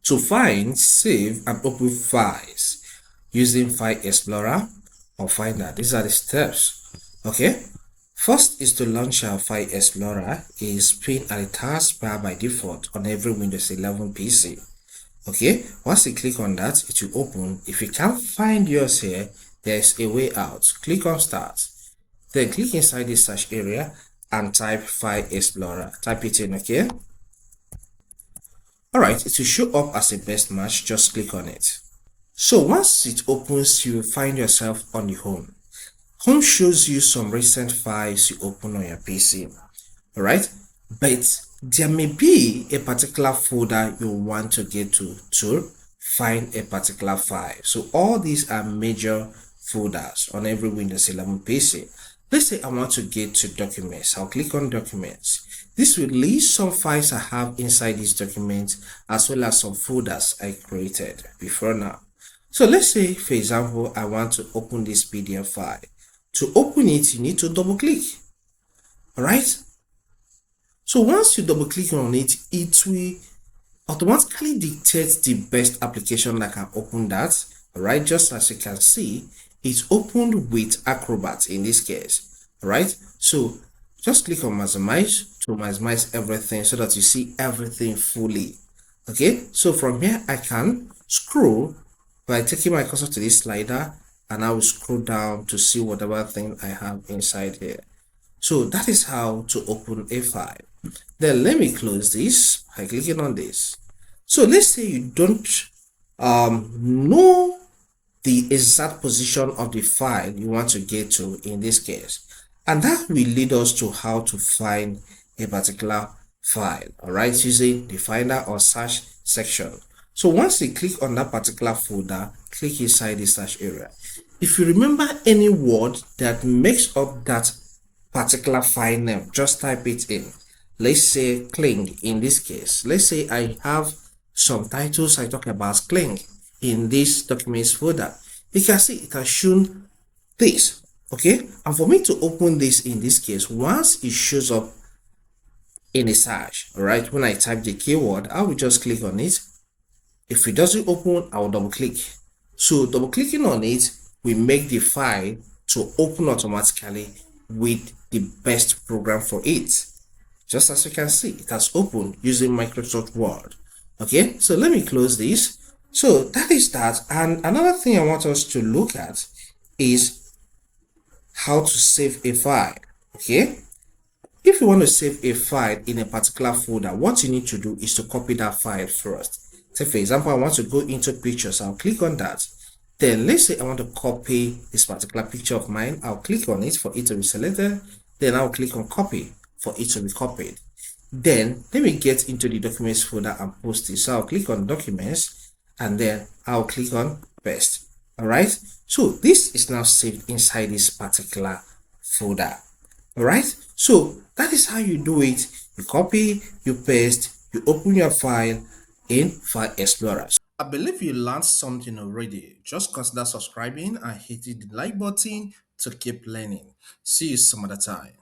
to find, save, and open files using File Explorer or Finder. These are the steps. Okay. First is to launch our File Explorer. Is pinned at the taskbar by default on every Windows 11 PC. Okay, once you click on that, it will open. If you can't find yours here, there's a way out. Click on Start. Then click inside the search area and type File Explorer. Type it in, okay? Alright, it will show up as a best match. Just click on it. So once it opens, you will find yourself on the home. Home shows you some recent files you open on your PC. Alright, but there may be a particular folder you want to get to find a particular file. So all these are major folders on every Windows 11 PC. Let's say I want to get to documents. I'll click on documents. This will list some files I have inside these documents as well as some folders I created before now. So let's say, for example, I want to open this PDF file. To open it, you need to double click. Alright? So once you double click on it, it will automatically dictate the best application that can open that. Alright, just as you can see, it's opened with Acrobat in this case. Alright, so just click on maximize to maximize everything so that you see everything fully. Okay, so from here I can scroll by taking my cursor to this slider, and I will scroll down to see whatever thing I have inside here. So that is how to open a file. Then let me close this by clicking on this. So let's say you don't know the exact position of the file you want to get to in this case, and that will lead us to how to find a particular file. All right, using the Finder or Search section. So once you click on that particular folder, click inside the search area. If you remember any word that makes up that particular file name, just type it in. Let's say cling in this case. Let's say I have some titles I talk about cling in this documents folder. You can see it has shown this. Okay, and for me to open this in this case, once it shows up in a search, all right, when I type the keyword, I will just click on it. If it doesn't open, I will double click. So double clicking on it will make the file to open automatically with the best program for it. Just as you can see, it has opened using Microsoft Word. Okay, so let me close this. So that is that. And another thing I want us to look at is how to save a file. Okay, if you want to save a file in a particular folder, what you need to do is to copy that file first. Say for example, I want to go into pictures. I'll click on that. Then let's say I want to copy this particular picture of mine. I'll click on it for it to be selected. Then I'll click on copy for it to be copied. Then let me get into the documents folder and post it. So I'll click on documents and then I'll click on paste. All right, so this is now saved inside this particular folder. All right, so that is how you do it. You copy, you paste, you open your file in File Explorer. I believe you learned something already. Just consider subscribing and hitting the like button to keep learning. See you some other time.